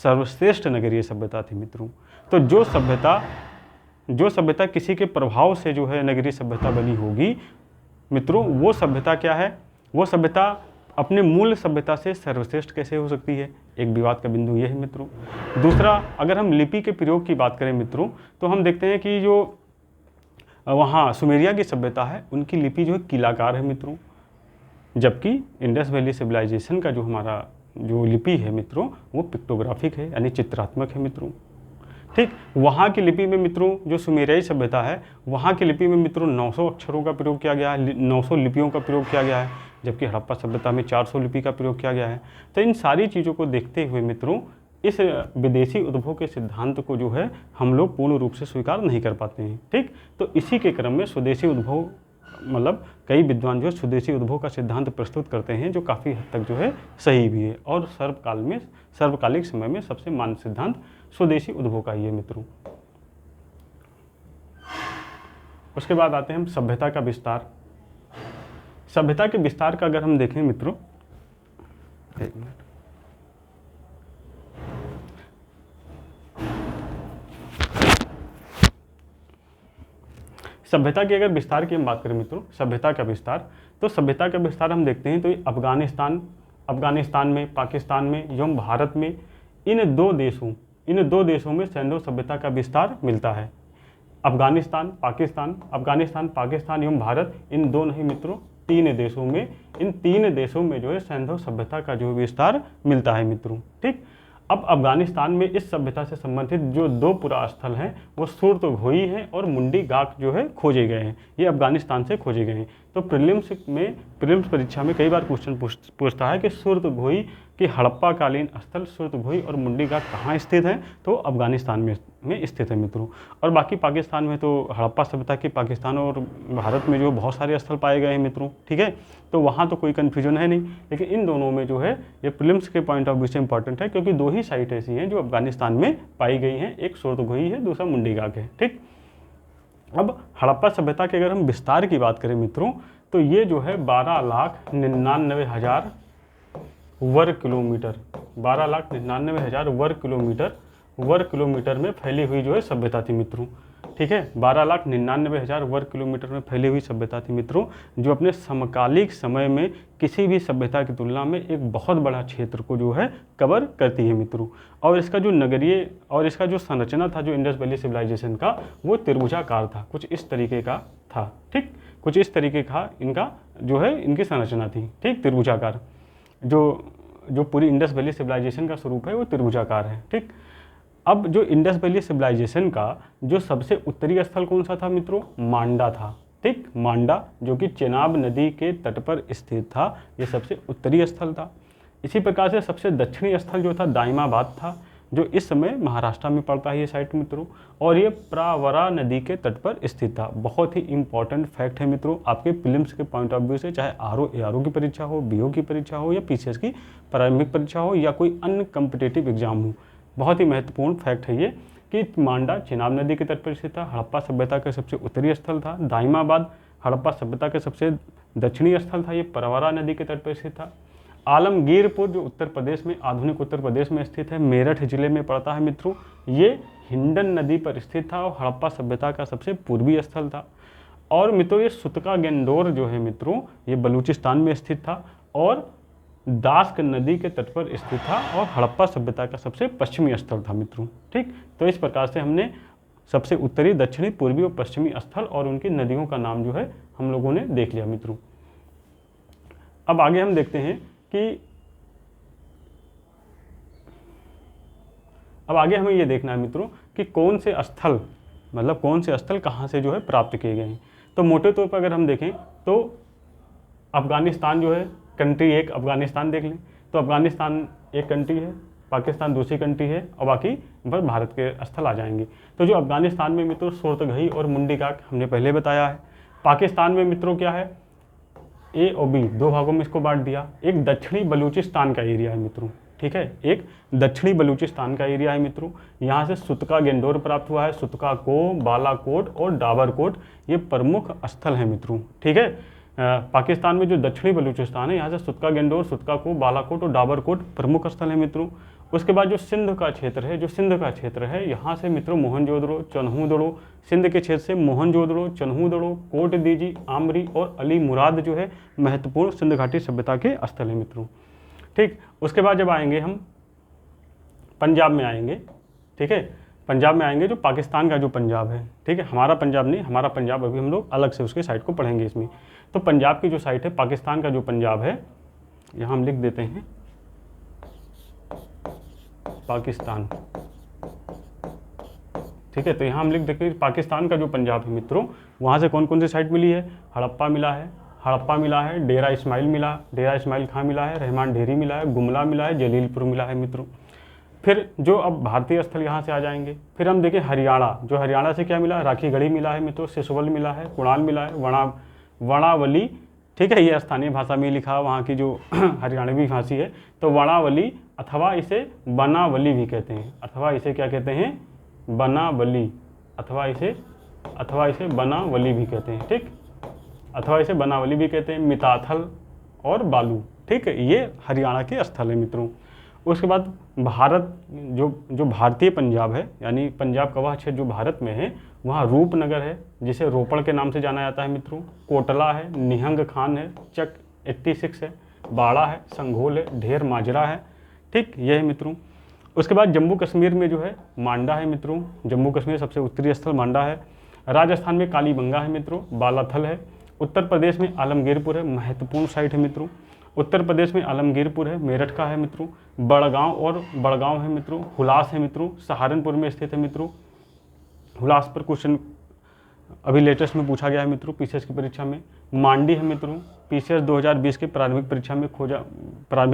A: सर्वश्रेष्ठ नगरीय सभ्यता थी मित्रों। तो जो सभ्यता किसी के प्रभाव से जो है नगरीय सभ्यता बनी होगी मित्रों, वो सभ्यता क्या है, वो सभ्यता अपने मूल सभ्यता से सर्वश्रेष्ठ कैसे हो सकती है, एक विवाद का बिंदु ये है मित्रों। दूसरा, अगर हम लिपि के प्रयोग की बात करें मित्रों, तो हम देखते हैं कि जो वहाँ सुमेरिया की सभ्यता है उनकी लिपि जो है कीलाकार है मित्रों, जबकि इंडस वैली सिविलाइजेशन का जो हमारा जो लिपि है मित्रों वो पिक्टोग्राफिक है, यानी चित्रात्मक है मित्रों। ठीक, वहाँ की लिपि में मित्रों जो सुमेरियाई सभ्यता है वहाँ की लिपि में मित्रों 900 अक्षरों का प्रयोग किया गया है, 900 लिपियों का प्रयोग किया गया है, जबकि हड़प्पा सभ्यता में 400 लिपि का प्रयोग किया गया है। तो इन सारी चीज़ों को देखते हुए मित्रों इस विदेशी उद्भव के सिद्धांत को जो है हम लोग पूर्ण रूप से स्वीकार नहीं कर पाते हैं। ठीक, तो इसी के क्रम में स्वदेशी उद्भव मतलब कई विद्वान जो है स्वदेशी उद्भव का सिद्धांत प्रस्तुत करते हैं जो काफ़ी हद तक जो है सही भी है, और सर्वकालिक समय में सबसे मान्य सिद्धांत स्वदेशी उद्भव का ही है मित्रों। उसके बाद आते हैं हम सभ्यता का विस्तार। सभ्यता के विस्तार का अगर हम देखें मित्रों, एक मिनट, सभ्यता के अगर विस्तार की हम बात करें मित्रों, सभ्यता का विस्तार, तो सभ्यता का विस्तार हम देखते हैं तो अफगानिस्तान में, पाकिस्तान में एवं भारत में इन दो देशों में सैंधव सभ्यता का विस्तार मिलता है। अफगानिस्तान, पाकिस्तान एवं भारत, इन दो नहीं मित्रों, 3 देशों में, इन 3 देशों में जो है सैंधव सभ्यता का जो विस्तार मिलता है मित्रों। ठीक, अब अफगानिस्तान में इस सभ्यता से संबंधित जो 2 पुरा स्थल हैं वो सुर्तघोई हैं और मुंडी गाक जो है खोजे गए हैं, ये अफगानिस्तान से खोजे गए हैं। तो प्रीलिम्स परीक्षा में कई बार क्वेश्चन पूछता है कि सुर्तघोई कि हड़प्पा कालीन स्थल सुर्तघोई और मुंडी घाट कहाँ स्थित हैं, तो अफगानिस्तान में स्थित है मित्रों। और बाकी पाकिस्तान में तो हड़प्पा सभ्यता के पाकिस्तान और भारत में जो बहुत सारे स्थल पाए गए हैं मित्रों। ठीक है, तो वहाँ तो कोई कन्फ्यूजन है नहीं, लेकिन इन दोनों में जो है ये प्रीलिम्स के पॉइंट ऑफ व्यू से इंपॉर्टेंट है, क्योंकि 2 ही साइट ऐसी हैं जो अफगानिस्तान में पाई गई हैं, एक सुर्तघोई है, दूसरा मुंडी घाट है। ठीक, अब हड़प्पा सभ्यता के अगर हम विस्तार की बात करें मित्रों, तो ये जो है 12,99,000 वर्ग किलोमीटर, 12,99,000 वर्ग किलोमीटर में फैली हुई जो है सभ्यता थी मित्रों। ठीक है, 12,99,000 वर्ग किलोमीटर में फैली हुई सभ्यता थी मित्रों, जो अपने समकालिक समय में किसी भी सभ्यता की तुलना में एक बहुत बड़ा क्षेत्र को जो है कवर करती है मित्रों। और इसका जो संरचना था जो इंडस वैली सिविलाइजेशन का, वो त्रिभुजाकार था, कुछ इस तरीके का था। ठीक, कुछ इस तरीके का इनका जो है इनकी संरचना थी। ठीक, त्रिभुजाकार, जो पूरी इंडस वैली सिविलाइजेशन का स्वरूप है वो त्रिभुजाकार है। ठीक, अब जो इंडस वैली सिविलाइजेशन का जो सबसे उत्तरी स्थल कौन सा था मित्रों, मांडा था। ठीक, मांडा जो कि चेनाब नदी के तट पर स्थित था, ये सबसे उत्तरी स्थल था। इसी प्रकार से सबसे दक्षिणी स्थल जो था दाइमाबाद था, जो इस समय महाराष्ट्र में पड़ता है ये साइट मित्रों, और ये प्रावरा नदी के तट पर स्थित था। बहुत ही इंपॉर्टेंट फैक्ट है मित्रों, आपके प्रीलिम्स के पॉइंट ऑफ व्यू से, चाहे आरओ एआरओ की परीक्षा हो, बीओ की परीक्षा हो, या पीसीएस की प्रारंभिक परीक्षा हो, या कोई अन्य कॉम्पिटिटिव एग्जाम हो, बहुत ही महत्वपूर्ण फैक्ट है ये कि मांडा चेनाब नदी के तट पर स्थित था, हड़प्पा सभ्यता का सबसे उत्तरी स्थल था। दाइमाबाद हड़प्पा सभ्यता का सबसे दक्षिणी स्थल था, ये परवरा नदी के तट पर स्थित था। आलमगीरपुर जो उत्तर प्रदेश में, आधुनिक उत्तर प्रदेश में स्थित है, मेरठ जिले में पड़ता है मित्रों, ये हिंडन नदी पर स्थित था और हड़प्पा सभ्यता का सबसे पूर्वी स्थल था। और मित्रों ये सुतका गेंदोर जो है मित्रों, ये बलूचिस्तान में स्थित था और दास्क नदी के तट पर स्थित था और हड़प्पा सभ्यता का सबसे पश्चिमी स्थल था मित्रों। ठीक, तो इस प्रकार से हमने सबसे उत्तरी, दक्षिणी, पूर्वी और पश्चिमी स्थल और उनकी नदियों का नाम जो है हम लोगों ने देख लिया मित्रों। अब आगे हम देखते हैं कि अब आगे हमें ये देखना है मित्रों कि कौन से स्थल कहाँ से जो है प्राप्त किए गए हैं। तो मोटे तौर पर अगर हम देखें तो अफगानिस्तान जो है कंट्री एक, अफगानिस्तान देख लें तो अफगानिस्तान एक कंट्री है, पाकिस्तान दूसरी कंट्री है और बाकी पर भारत के स्थल आ जाएंगे। तो जो अफगानिस्तान में मित्रों सुर्तघई और मुंडी घाट हमने पहले बताया है। पाकिस्तान में मित्रों क्या है, ए और बी 2 भागों में इसको बांट दिया। एक दक्षिणी बलूचिस्तान का एरिया है मित्रों, ठीक है, एक दक्षिणी बलूचिस्तान का एरिया है मित्रों। यहाँ से सुतका गेंदोर प्राप्त हुआ है, सुतका को, बालाकोट और डाबरकोट ये प्रमुख स्थल हैं मित्रों। ठीक है, पाकिस्तान में जो दक्षिणी बलूचिस्तान है, यहाँ से सुतका गेंदोर, सुतका को, बालाकोट और डाबरकोट प्रमुख स्थल है मित्रों। उसके बाद जो सिंध का क्षेत्र है, यहाँ से मित्रों मोहनजोदड़ो, चन्हूदड़ो, सिंध के क्षेत्र से मोहनजोदड़ो, चन्हूदड़ो, कोट दीजी, आमरी और अली मुराद जो है महत्वपूर्ण सिंध घाटी सभ्यता के स्थल है मित्रों। ठीक, उसके बाद जब आएंगे हम पंजाब में आएंगे, ठीक है, पंजाब में आएंगे जो पाकिस्तान का जो पंजाब है, ठीक है, हमारा पंजाब नहीं, हमारा पंजाब अभी हम लोग अलग से उसके साइट को पढ़ेंगे इसमें। तो पंजाब की जो साइट है, पाकिस्तान का जो पंजाब है, यहाँ हम लिख देते हैं पाकिस्तान, ठीक है, तो यहाँ हम लिख देते हैं पाकिस्तान का जो पंजाब है मित्रों, वहाँ से कौन कौन सी साइट मिली है, हड़प्पा मिला है, डेरा इस्माइल खां मिला है, रहमान ढेरी मिला है, गुमला मिला है, जलीलपुर मिला है मित्रों। फिर जो अब भारतीय स्थल यहाँ से आ जाएंगे, फिर हम देखें हरियाणा, जो हरियाणा से क्या मिला है, राखीगढ़ी मिला है मित्रों, सिसवल मिला है, कुणाल मिला है, वणावली, ठीक है, ये स्थानीय भाषा में लिखा, वहाँ की जो हरियाणवी भाषी है, तो वणावली अथवा इसे बनावली भी कहते हैं, अथवा इसे क्या कहते हैं, बनावली, अथवा इसे बनावली भी कहते हैं, ठीक, अथवा इसे बनावली भी कहते हैं, मिताथल और बालू, ठीक है, ये हरियाणा के स्थल है मित्रों। उसके बाद भारत जो भारतीय पंजाब है, यानी पंजाब का वह क्षेत्र जो भारत में है, वहाँ रूपनगर है जिसे रोपड़ के नाम से जाना जाता है मित्रों, कोटला है, निहंग खान है, चक 86 है, बाड़ा है, संघोल है, ढेर माजरा है, ठीक, ये है मित्रों। उसके बाद जम्मू कश्मीर में जो है मांडा है मित्रों, जम्मू कश्मीर सबसे उत्तरी स्थल मांडा है। राजस्थान में कालीबंगा है मित्रों, बालाथल है। उत्तर प्रदेश में आलमगीरपुर है, महत्वपूर्ण साइट है मित्रों। उत्तर प्रदेश में आलमगीरपुर है, मेरठ का है मित्रों। बड़गांव है मित्रों, हुलास है मित्रों, सहारनपुर में स्थित है मित्रों। हुलास पर क्वेश्चन अभी लेटेस्ट में पूछा गया है मित्रों पीसीएस की परीक्षा में। मांडी है मित्रों, पीसीएस 2020 की प्रारंभिक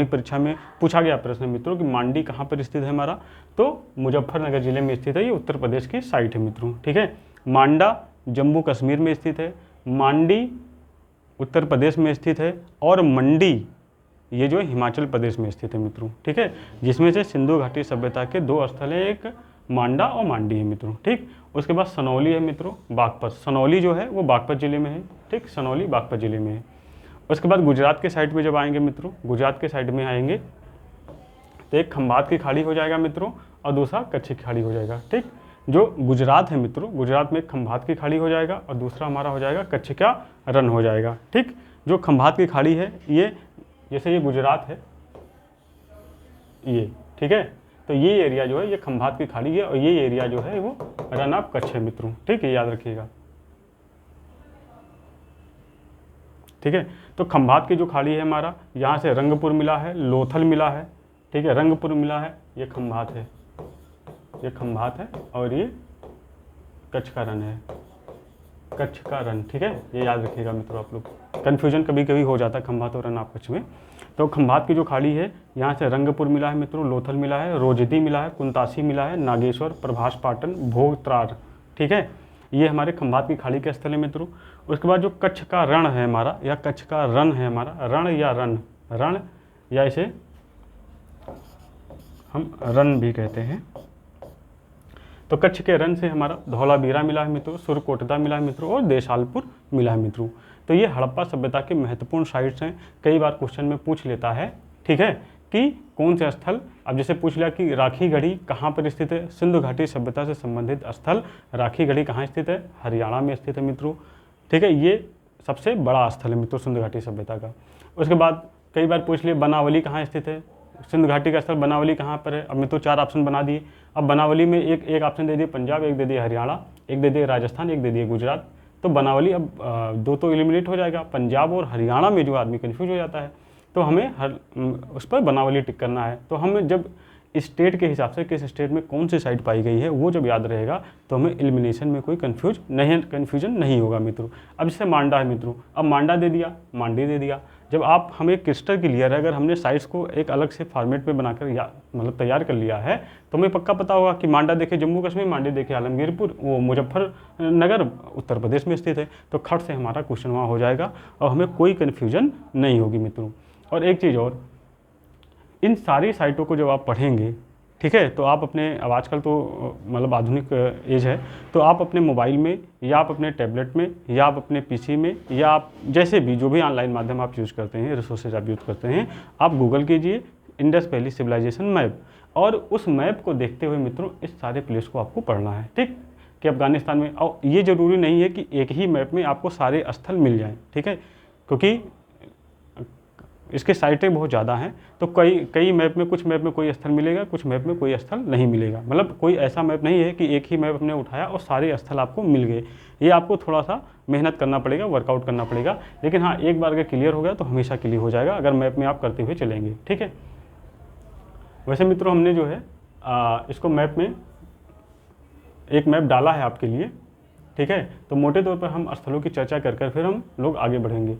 A: परीक्षा में पूछा गया प्रश्न मित्रों कि मांडी कहाँ पर स्थित है हमारा, तो मुजफ्फरनगर जिले में स्थित है, ये उत्तर प्रदेश की साइट है मित्रों। ठीक है, मांडा जम्मू कश्मीर में स्थित है, मांडी उत्तर प्रदेश में स्थित है, और मंडी ये जो हिमाचल प्रदेश में स्थित है मित्रों। ठीक है, जिसमें से सिंधु घाटी सभ्यता के 2 स्थल है, एक मांडा और मांडी है मित्रों। ठीक, उसके बाद सनौली है मित्रों, बागपत। सनौली जो है वो बागपत जिले में है। ठीक, सनौली बागपत जिले में है। उसके बाद गुजरात के साइड में जब आएंगे मित्रों, गुजरात के साइड में आएंगे तो एक खंभात की खाड़ी हो जाएगा मित्रों, और दूसरा कच्छ की खाड़ी हो जाएगा। ठीक, जो गुजरात है मित्रों, गुजरात में एक खंभात की खाड़ी हो जाएगा और दूसरा हमारा हो जाएगा कच्छ का रण हो जाएगा। ठीक, जो खंभात की खाड़ी है ये, जैसे ये गुजरात है ये, ठीक है, तो ये एरिया जो है ये खंभात की खाड़ी है, और ये एरिया जो है वो रन ऑफ कच्छ है मित्रों। ठीक है, याद रखिएगा। ठीक है, तो खंभात की जो खाड़ी है हमारा, यहाँ से रंगपुर मिला है, लोथल मिला है। ठीक है, रंगपुर मिला है, ये खंभात है, ये खंभात है, और ये कच्छ का रण है, कच्छ का रण। ठीक है, ये याद रखिएगा मित्रों आप लोग, कन्फ्यूजन कभी कभी हो जाता है खंभात और रन ऑफ कच्छ में। तो खंभात की जो खाड़ी है, यहाँ से रंगपुर मिला है मित्रों, लोथल मिला है, रोजदी मिला है, कुंतासी मिला है, नागेश्वर, प्रभास पाटन, भोगत्रार। ठीक है, ये हमारे खंभात की खाड़ी के स्थल है मित्रों। उसके बाद जो कच्छ का रण है हमारा, या कच्छ का रन है हमारा, रण या इसे हम रन भी कहते हैं। तो कच्छ के रण से हमारा धौलावीरा मिला है मित्रों, सुरकोटदा मिला है मित्रों, और देशालपुर मिला है मित्रों। तो ये हड़प्पा सभ्यता के महत्वपूर्ण साइट्स हैं, कई बार क्वेश्चन में पूछ लेता है। ठीक है, कि कौन से स्थल, अब जैसे पूछ लिया कि राखी गढ़ी कहाँ पर स्थित है, सिंधु घाटी सभ्यता से संबंधित स्थल राखी गढ़ी कहाँ स्थित है, हरियाणा में स्थित है मित्रों। ठीक है, ये सबसे बड़ा स्थल है मित्रों सिंधु घाटी सभ्यता का। उसके बाद कई बार पूछ लिए बनावली कहाँ स्थित है, सिंधु घाटी का स्थल बनावली कहाँ पर है। अब मैं तो 4 ऑप्शन बना दिए। अब बनावली में एक ऑप्शन दे दिए पंजाब, एक दे दिए हरियाणा, एक दे दिए राजस्थान, एक दे दिए गुजरात। तो बनावली अब 2 तो एलिमिनेट हो जाएगा। पंजाब और हरियाणा में जो आदमी कन्फ्यूज हो जाता है, तो हमें उस पर बनावली टिक करना है। तो हमें जब स्टेट के हिसाब से किस स्टेट में कौन सी साइट पाई गई है वो जब याद रहेगा तो हमें एलिमिनेशन में कोई कन्फ्यूजन नहीं होगा मित्रों। अब जैसे मांडा है मित्रों, अब मांडा दे दिया, मांडी दे दिया। जब आप हमें क्रिस्टल क्लियर है, अगर हमने साइट्स को एक अलग से फॉर्मेट में बनाकर मतलब तैयार कर लिया है, तो हमें पक्का पता होगा कि मांडा देखे जम्मू कश्मीर, मांडी देखे आलमगीरपुर, वो मुजफ्फरनगर उत्तर प्रदेश में स्थित है। तो खट से हमारा क्वेश्चन वहाँ हो जाएगा और हमें कोई कन्फ्यूजन नहीं होगी मित्रों। और एक चीज़ और, इन सारी साइटों को जब आप पढ़ेंगे, ठीक है, तो आप अपने, अब आजकल तो मतलब आधुनिक एज है, तो आप अपने मोबाइल में या आप अपने टैबलेट में या आप अपने पीसी में या आप जैसे भी जो भी ऑनलाइन माध्यम आप यूज़ करते हैं, रिसोर्सेज आप यूज़ करते हैं, आप गूगल कीजिए इंडस वैली सिविलाइजेशन मैप, और उस मैप को देखते हुए मित्रों इस सारे प्लेस को आपको पढ़ना है। ठीक, कि अफगानिस्तान में, और ये ज़रूरी नहीं है कि एक ही मैप में आपको सारे स्थल मिल जाएँ। ठीक है, क्योंकि इसके साइटें बहुत ज़्यादा हैं, तो कई मैप में, कुछ मैप में कोई स्थल मिलेगा, कुछ मैप में कोई स्थल नहीं मिलेगा। मतलब कोई ऐसा मैप नहीं है कि एक ही मैप हमने उठाया और सारे स्थल आपको मिल गए। ये आपको थोड़ा सा मेहनत करना पड़ेगा, वर्कआउट करना पड़ेगा, लेकिन हाँ, एक बार अगर क्लियर हो गया तो हमेशा क्लियर हो जाएगा अगर मैप में आप करते हुए चलेंगे। ठीक है, वैसे मित्रों हमने जो है इसको मैप में एक मैप डाला है आपके लिए। ठीक है, तो मोटे तौर पर हम स्थलों की चर्चा कर फिर हम लोग आगे बढ़ेंगे।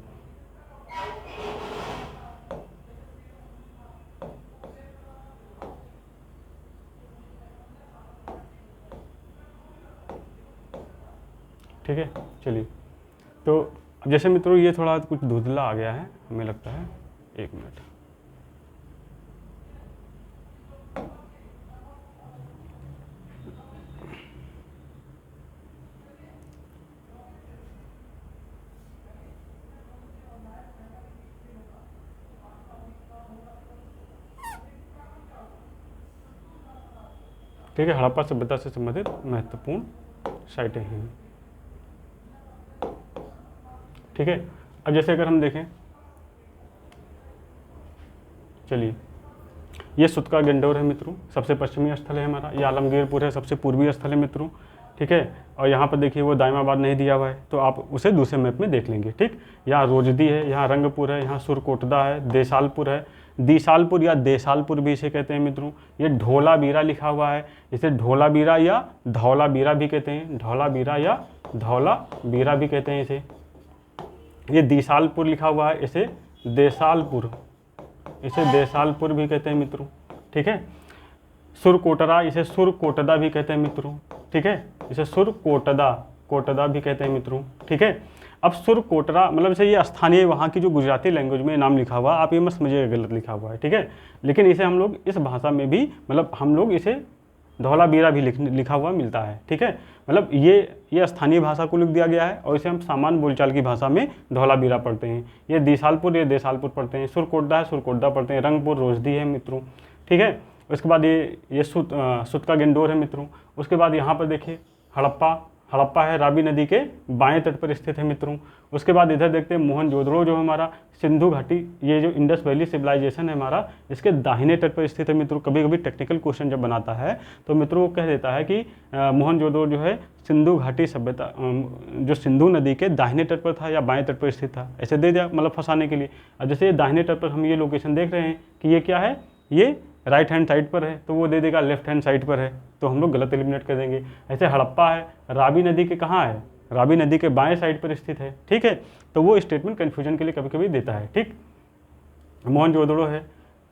A: ठीक है, चलिए, तो अब जैसे मित्रों ये थोड़ा कुछ धुंधला आ गया है, हमें लगता है, 1 मिनट। ठीक है, हड़प्पा सभ्यता से संबंधित महत्वपूर्ण साइटें हैं। ठीक है, अब जैसे अगर हम देखें, चलिए, ये सुतका गंडोर है मित्रों, सबसे पश्चिमी स्थल है हमारा। ये आलमगीरपुर है, सबसे पूर्वी स्थल है मित्रों, ठीक है। और यहाँ पर देखिए वो दाइमाबाद नहीं दिया हुआ है, तो आप उसे दूसरे मैप में देख लेंगे, ठीक। यहाँ रोजदी है, यहाँ रंगपुर है, यहाँ सुरकोटदा है, देसालपुर है, दिसालपुर या देसालपुर भी इसे कहते हैं मित्रों। ये ढोलाबीरा लिखा हुआ है, इसे ढोलाबीरा या धौलाबीरा भी कहते हैं, ढोलाबीरा या धौलाबीरा भी कहते हैं इसे। ये दिसालपुर लिखा हुआ है, इसे देसालपुर, इसे देसालपुर भी कहते हैं मित्रों, ठीक है। सुरकोटरा, इसे सुरकोटदा भी कहते हैं मित्रों, ठीक है। इसे सुरकोटदा, कोटदा भी कहते हैं मित्रों, ठीक है। अब सुरकोटरा मतलब इसे ये स्थानीय वहाँ की जो गुजराती लैंग्वेज में नाम लिखा हुआ, आप ये मत समझिएगा गलत लिखा हुआ है, ठीक है। लेकिन इसे हम लोग इस भाषा में भी मतलब हम लोग इसे धौलाबीरा भी लिखा हुआ मिलता है, ठीक है। मतलब ये स्थानीय भाषा को लिख दिया गया है और इसे हम सामान्य बोलचाल की भाषा में धौलाबीरा पढ़ते हैं। ये दिसालपुर, ये देसालपुर पढ़ते हैं। सुरकोटदा है, सुरकोटदा पढ़ते हैं। रंगपुर रोजदी है मित्रों, ठीक है। उसके बाद ये सुतका गंडोर है मित्रों। उसके बाद यहाँ पर देखिए हड़प्पा है, रावी नदी के बाएं तट पर स्थित है मित्रों। उसके बाद इधर देखते हैं मोहनजोदड़ो जो हमारा सिंधु घाटी, ये जो इंडस वैली सिविलाइजेशन है हमारा, इसके दाहिने तट पर स्थित है मित्रों। कभी कभी टेक्निकल क्वेश्चन जब बनाता है तो मित्रों वो कह देता है कि मोहनजोदड़ो जो है सिंधु घाटी सभ्यता जो सिंधु नदी के दाहिने तट पर था या बाएं तट पर स्थित था, ऐसे दे दिया मतलब फंसाने के लिए। अब जैसे दाहिने तट पर हम ये लोकेशन देख रहे हैं कि ये क्या है, ये राइट हैंड साइड पर है, तो वो दे देगा लेफ्ट हैंड साइड पर है, तो हम लोग गलत एलिमिनेट कर देंगे। ऐसे हड़प्पा है, रावी नदी के कहाँ है, रावी नदी के बाएं साइड पर स्थित है, ठीक है। तो वो स्टेटमेंट कन्फ्यूजन के लिए कभी कभी देता है, ठीक। मोहनजोदड़ो है,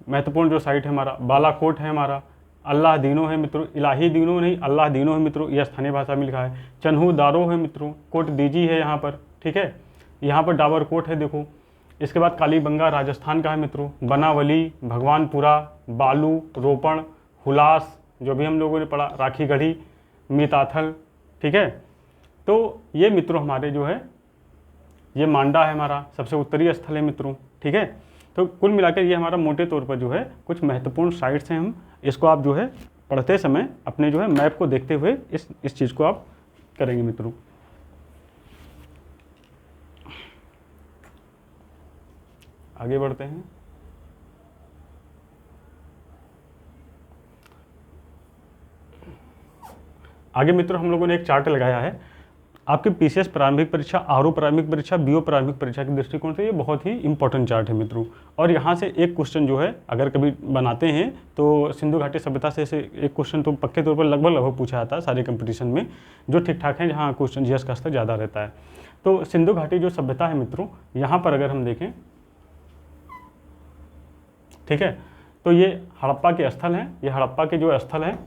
A: महत्वपूर्ण जो साइट है हमारा। बालाकोट है हमारा। अल्लाह दीनो है मित्रों, इलाही दीनो नहीं अल्लाह दीनो है मित्रों, यह स्थानीय भाषा में लिखा है। चन्हू दारो है मित्रों, कोट दीजी है यहाँ पर, ठीक है। यहाँ पर डाबरकोट है देखो। इसके बाद कालीबंगा राजस्थान का है मित्रों। बनावली, भगवानपुरा, बालू, रोपण, हुलास जो भी हम लोगों ने पढ़ा, राखीगढ़ी, मीताथल, ठीक है। तो ये मित्रों हमारे जो है ये मांडा है हमारा, सबसे उत्तरी स्थल है मित्रों, ठीक है। तो कुल मिलाकर ये हमारा मोटे तौर पर जो है कुछ महत्वपूर्ण साइट्स हैं। हम इसको आप जो है पढ़ते समय अपने जो है मैप को देखते हुए इस चीज़ को आप करेंगे मित्रों। आगे बढ़ते हैं। आगे मित्रों हम लोगों ने एक चार्ट लगाया है आपके पीसीएस प्रारंभिक परीक्षा, आरओ प्रारंभिक परीक्षा, बीओ प्रारंभिक परीक्षा के दृष्टिकोण से ये बहुत ही इंपॉर्टेंट चार्ट है मित्रों। और यहाँ से एक क्वेश्चन जो है अगर कभी बनाते हैं तो सिंधु घाटी सभ्यता से एक क्वेश्चन तो पक्के तौर पर लगभग पूछा जाता है सारे कंपटीशन में, जो ठीक ठाक है, जहाँ क्वेश्चन जीएस का स्तर ज़्यादा रहता है। तो सिंधु घाटी जो सभ्यता है मित्रों, यहाँ पर अगर हम देखें, ठीक है, तो ये हड़प्पा के स्थल हैं। ये हड़प्पा के जो स्थल हैं,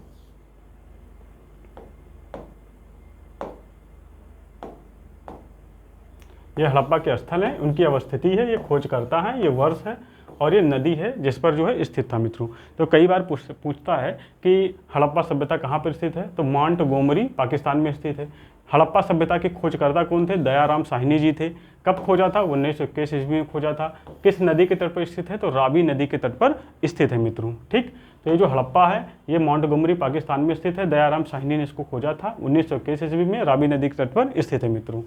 A: ये हड़प्पा के स्थल हैं, उनकी अवस्थिति है, ये खोज करता है, ये वर्ष है और ये नदी है जिस पर जो है स्थित था मित्रों। तो कई बार पूछता है कि हड़प्पा सभ्यता कहाँ पर स्थित है, तो माउंट गोमरी पाकिस्तान में स्थित है। हड़प्पा सभ्यता के खोजकर्ता कौन थे, दयाराम साहनी जी थे। कब खोजा था, 1921 ईस्वी में खोजा था। किस नदी के तट पर स्थित है, तो रावी नदी के तट पर स्थित है मित्रों, ठीक। तो ये जो हड़प्पा है ये माउंट गोमरी पाकिस्तान में स्थित है। दयाराम साहनी ने इसको खोजा था 1921 ईस्वी में, रावी नदी के तट पर स्थित है मित्रों।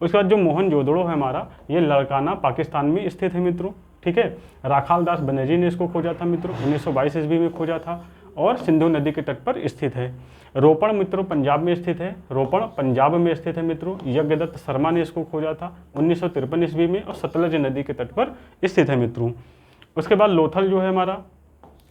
A: उसके बाद जो मोहनजोदड़ो है हमारा, ये लड़काना पाकिस्तान में स्थित है मित्रों, ठीक है। राखाल दास बनर्जी ने इसको खोजा था मित्रों, 1922 ईस्वी में खोजा था और सिंधु नदी के तट पर स्थित है। रोपण मित्रों पंजाब में स्थित है, रोपण पंजाब में स्थित है मित्रों। यज्ञदत्त शर्मा ने इसको खोजा था 1953 ईस्वी में और सतलज नदी के तट पर स्थित है मित्रों। उसके बाद लोथल जो है हमारा,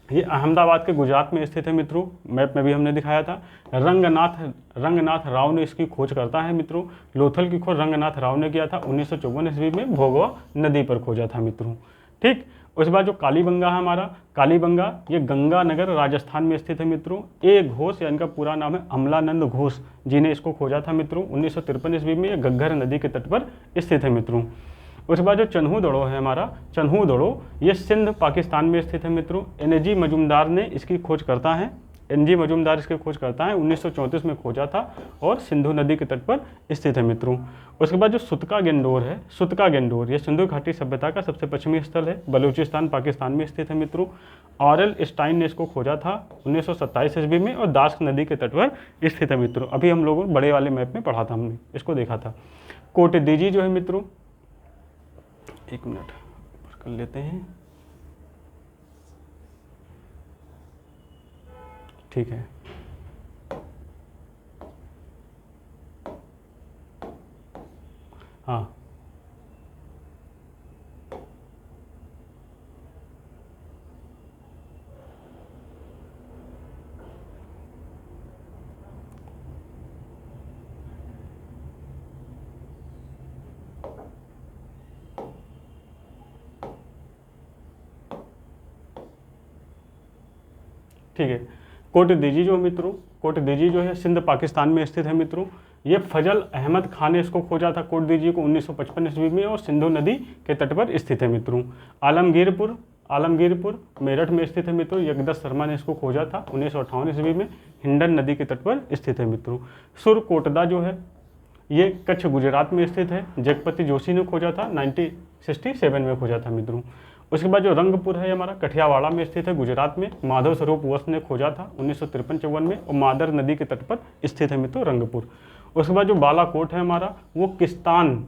A: ये अहमदाबाद के गुजरात में स्थित है मित्रों, मैप में भी हमने दिखाया था। रंगनाथ राव ने इसकी खोज करता है मित्रों। लोथल की खोज रंगनाथ राव ने किया था 1954 ईस्वी में, भोगवा नदी पर खोजा था मित्रों, ठीक। उसके बाद जो कालीबंगा है हमारा, कालीबंगा ये गंगानगर राजस्थान में स्थित है मित्रों। ए घोष या इनका पूरा नाम है अमलानंद घोष जी ने इसको खोजा था मित्रों 1953 ईस्वी में। ये घग्गर नदी के तट पर स्थित है मित्रों। उसके बाद जो चन्हू दड़ो है हमारा, चन्हू दड़ो ये सिंध पाकिस्तान में स्थित है मित्रों। एनजी मजूमदार ने इसकी खोज करता है, एनजी मजूमदार इसकी खोज करता है, 1934 में खोजा था और सिंधु नदी के तट पर स्थित है मित्रों। उसके बाद जो सुतका गेंडोर है, सुतका गेंडोर ये सिंधु घाटी सभ्यता का सबसे पश्चिमी स्थल है, बलूचिस्तान पाकिस्तान में स्थित है मित्रों। ऑरेल स्टाइन ने इसको खोजा था 1927 ईस्वी में और दास्क नदी के तट पर स्थित है मित्रों। अभी हम लोगों बड़े वाले मैप में पढ़ा था, हमने इसको देखा था। कोटदीजी जो है मित्रों, एक मिनट ऊपर कर लेते हैं। ठीक है। हाँ ठीक है। कोटदीजी जो मित्रों, कोटदीजी जो है सिंध पाकिस्तान में स्थित है मित्रों। ये फजल अहमद खान ने इसको खोजा था कोटदीजी को 1955 ईस्वी में, और सिंधु नदी के तट पर स्थित है मित्रों। आलमगीरपुर, आलमगीरपुर मेरठ में स्थित है मित्रों। यगदस शर्मा ने इसको खोजा था 1958 ईस्वी में, हिंडन नदी के तट पर स्थित है मित्रों। सुरकोटदा जो है ये कच्छ गुजरात में स्थित है। जगपति जोशी ने खोजा था 1967 में खोजा था मित्रों। उसके बाद जो रंगपुर है हमारा कठियावाड़ा में स्थित है गुजरात में। माधव स्वरूप वस्त ने खोजा था 1953-54 में, और मादर नदी के तट पर स्थित है मित्रों रंगपुर। उसके बाद जो बालाकोट है हमारा वो किस्तान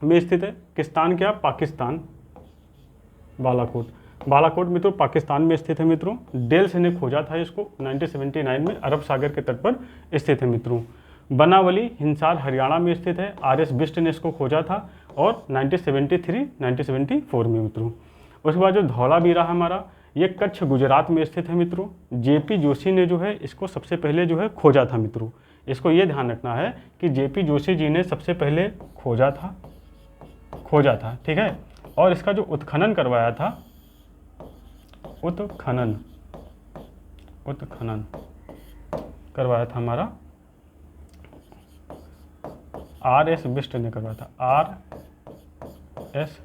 A: में स्थित है। किस्तान क्या? पाकिस्तान। बालाकोट मित्रों पाकिस्तान में स्थित है मित्रों। डेल्स ने खोजा था इसको 1979 में, अरब सागर के तट पर स्थित है मित्रों। बनावली हिंसार हरियाणा में स्थित है। आर.एस. बिष्ट ने इसको खोजा था और 1974 में मित्रों। उसके बाद जो धौलावीरा हमारा ये कच्छ गुजरात में स्थित है मित्रों। जेपी जोशी ने जो है इसको सबसे पहले जो है खोजा था मित्रों। इसको ये ध्यान रखना है कि जेपी जोशी जी ने सबसे पहले खोजा था, ठीक है। और इसका जो उत्खनन करवाया था, उत्खनन करवाया था हमारा आर.एस. बिष्ट ने करवाया था। आर.एस.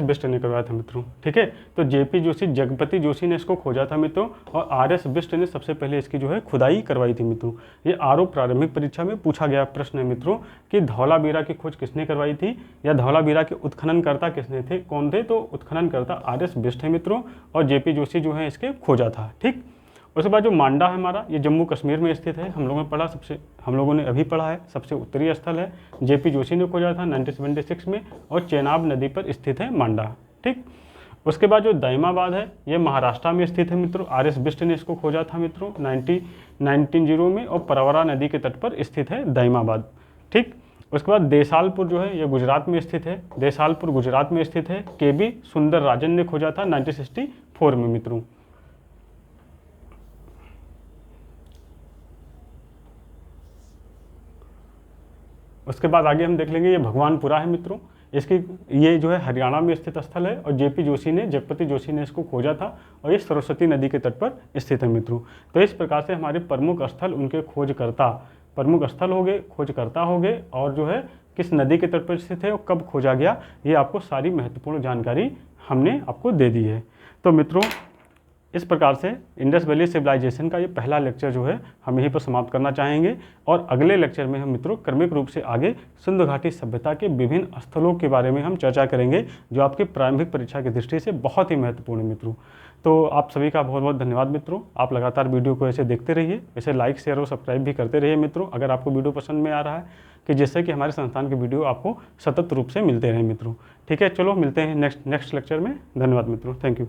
A: बिष्ट ने करवाया था मित्रों, ठीक है। तो जेपी जोशी, जगपति जोशी ने इसको खोजा था मित्रों, और आर.एस. बिष्ट ने सबसे पहले इसकी जो है खुदाई करवाई थी मित्रों। ये आरओ प्रारंभिक परीक्षा में पूछा गया प्रश्न है मित्रों कि धौलावीरा की खोज किसने करवाई थी, या धौलावीरा के उत्खननकर्ता किसने थे, कौन थे? तो उत्खननकर्ता आर.एस. बिष्ट है मित्रों, और जेपी जोशी जो है इसके खोजा था, ठीक। उसके बाद जो मांडा है हमारा ये जम्मू कश्मीर में स्थित है। हम लोगों ने अभी पढ़ा है, सबसे उत्तरी स्थल है। जेपी जोशी ने खोजा था 1976 में, और चेनाब नदी पर स्थित है मांडा, ठीक। उसके बाद जो दाइमाबाद है ये महाराष्ट्र में स्थित है मित्रों। आर.एस. बिष्ट ने इसको खोजा था मित्रों 1990 में, और परवरा नदी के तट पर स्थित है दाइमाबाद, ठीक। उसके बाद देसालपुर जो है ये गुजरात में स्थित है। देसालपुर गुजरात में स्थित है। के.बी. सुंदर राजन ने खोजा था 1964 में मित्रों। उसके बाद आगे हम देख लेंगे ये भगवानपुरा है मित्रों। इसकी ये जो है हरियाणा में स्थित स्थल है, और जगपति जोशी ने इसको खोजा था, और ये सरस्वती नदी के तट पर स्थित है मित्रों। तो इस प्रकार से हमारे प्रमुख स्थल, उनके प्रमुख स्थल हो गए, खोजकर्ता हो गए, और जो है किस नदी के तट पर स्थित है और कब खोजा गया, ये आपको सारी महत्वपूर्ण जानकारी हमने आपको दे दी है। तो मित्रों इस प्रकार से इंडस वैली सिविलाइजेशन का ये पहला लेक्चर जो है हम यहीं पर समाप्त करना चाहेंगे, और अगले लेक्चर में हम मित्रों क्रमिक रूप से आगे सिंधु घाटी सभ्यता के विभिन्न स्थलों के बारे में हम चर्चा करेंगे, जो आपकी प्रारंभिक परीक्षा की दृष्टि से बहुत ही महत्वपूर्ण है मित्रों। तो आप सभी का बहुत बहुत धन्यवाद मित्रों। आप लगातार वीडियो को ऐसे देखते रहिए, ऐसे लाइक शेयर और सब्सक्राइब भी करते रहिए मित्रों, अगर आपको वीडियो पसंद में आ रहा है, कि जिससे कि हमारे संस्थान के वीडियो आपको सतत रूप से मिलते रहें मित्रों। ठीक है, चलो मिलते हैं नेक्स्ट लेक्चर में। धन्यवाद मित्रों, थैंक यू।